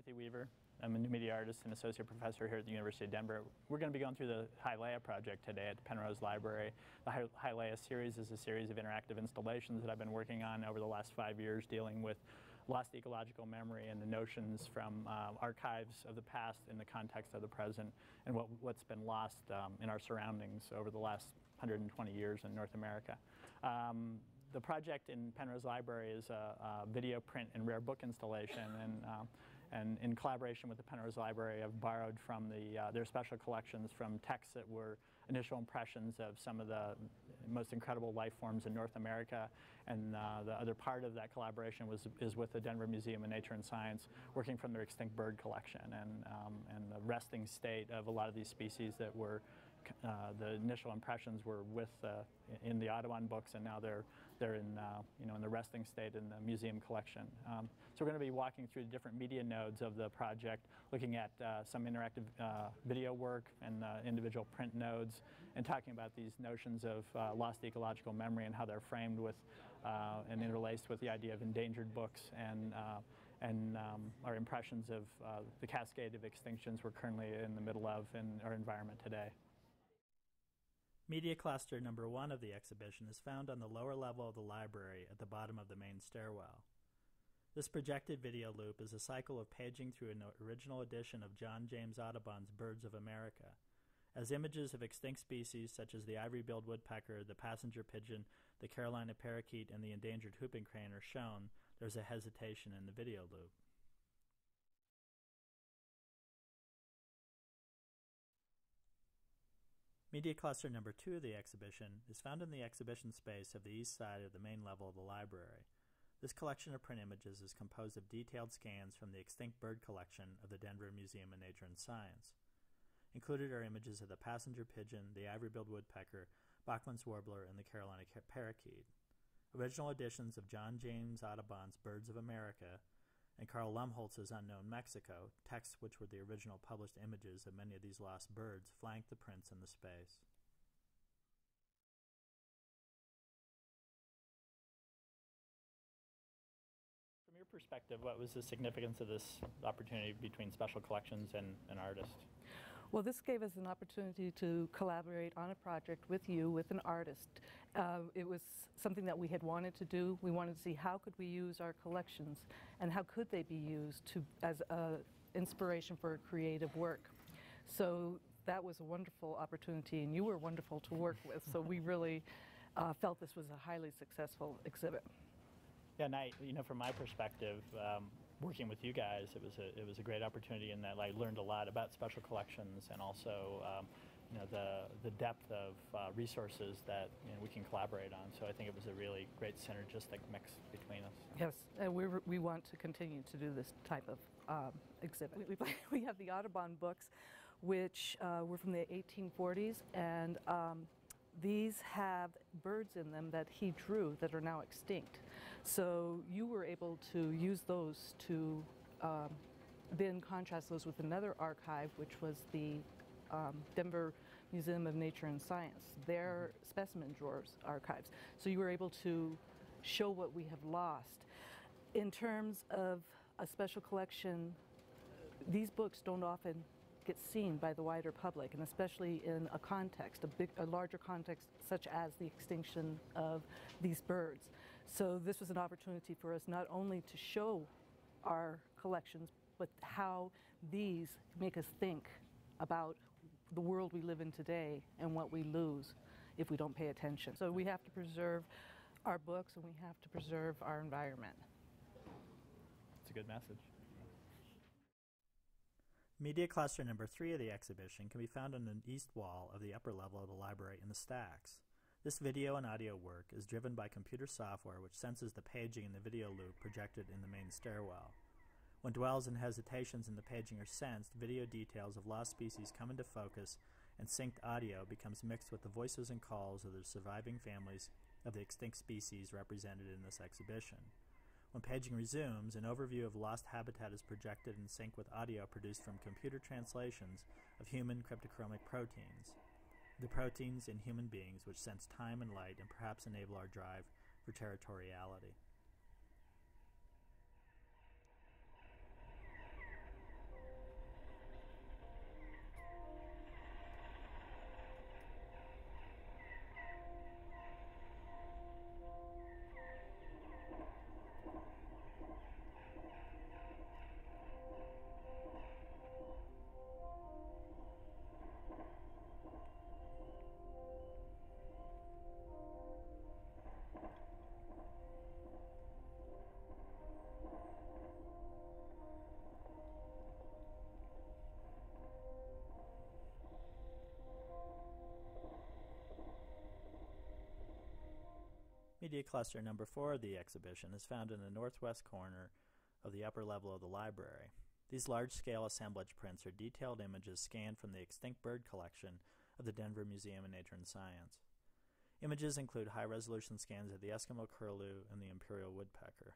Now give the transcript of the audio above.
Timothy Weaver. I'm a new media artist and associate professor here at the University of Denver. We're going to be going through the Hylaea project today at the Penrose Library. The Hylaea series is a series of interactive installations that I've been working on over the last 5 years, dealing with lost ecological memory and the notions from archives of the past in the context of the present, and what's been lost in our surroundings over the last 120 years in North America. The project in Penrose Library is a video, print, and rare book installation, and in collaboration with the Penrose Library, I've borrowed from their special collections from texts that were initial impressions of some of the most incredible life forms in North America. And the other part of that collaboration is with the Denver Museum of Nature and Science, working from their extinct bird collection and the resting state of a lot of these species that were the initial impressions were in the Audubon books, and now they're in in the resting state in the museum collection. So we're going to be walking through the different media nodes of the project, looking at some interactive video work and individual print nodes, and talking about these notions of lost ecological memory and how they're framed with and interlaced with the idea of endangered books and our impressions of the cascade of extinctions we're currently in the middle of in our environment today. Media cluster number 1 of the exhibition is found on the lower level of the library at the bottom of the main stairwell. This projected video loop is a cycle of paging through an original edition of John James Audubon's Birds of America. As images of extinct species such as the ivory-billed woodpecker, the passenger pigeon, the Carolina parakeet, and the endangered whooping crane are shown, there's a hesitation in the video loop. Media cluster number 2 of the exhibition is found in the exhibition space of the east side of the main level of the library. This collection of print images is composed of detailed scans from the extinct bird collection of the Denver Museum of Nature and Science. Included are images of the passenger pigeon, the ivory-billed woodpecker, Bachman's warbler, and the Carolina parakeet. Original editions of John James Audubon's Birds of America and Carl Lumholtz's Unknown Mexico, texts which were the original published images of many of these lost birds, flanked the prints in the space. From your perspective, what was the significance of this opportunity between special collections and an artist? Well, this gave us an opportunity to collaborate on a project with you, with an artist. It was something that we had wanted to do. We wanted to see how could we use our collections and how could they be used as inspiration for creative work. So that was a wonderful opportunity, and you were wonderful to work with. So we really felt this was a highly successful exhibit. Yeah, and from my perspective, working with you guys, it was a great opportunity in that I learned a lot about special collections, and also the depth of resources that we can collaborate on. So I think it was a really great synergistic mix between us. Yes, and we want to continue to do this type of exhibit. We have the Audubon books, which were from the 1840s, and these have birds in them that he drew that are now extinct. So you were able to use those to then contrast those with another archive, which was the Denver Museum of Nature and Science, their specimen drawers archives. So you were able to show what we have lost. In terms of a special collection, these books don't often get seen by the wider public, and especially in a context, a larger context such as the extinction of these birds. So this was an opportunity for us not only to show our collections, but how these make us think about the world we live in today and what we lose if we don't pay attention. So we have to preserve our books, and we have to preserve our environment. It's a good message. Media cluster number 3 of the exhibition can be found on the east wall of the upper level of the library in the stacks. This video and audio work is driven by computer software which senses the paging in the video loop projected in the main stairwell. When dwells and hesitations in the paging are sensed, video details of lost species come into focus, and synced audio becomes mixed with the voices and calls of the surviving families of the extinct species represented in this exhibition. When paging resumes, an overview of lost habitat is projected in sync with audio produced from computer translations of human cryptochromic proteins, the proteins in human beings which sense time and light and perhaps enable our drive for territoriality. Media cluster number 4 of the exhibition is found in the northwest corner of the upper level of the library. These large-scale assemblage prints are detailed images scanned from the extinct bird collection of the Denver Museum of Nature and Science. Images include high-resolution scans of the Eskimo curlew and the imperial woodpecker.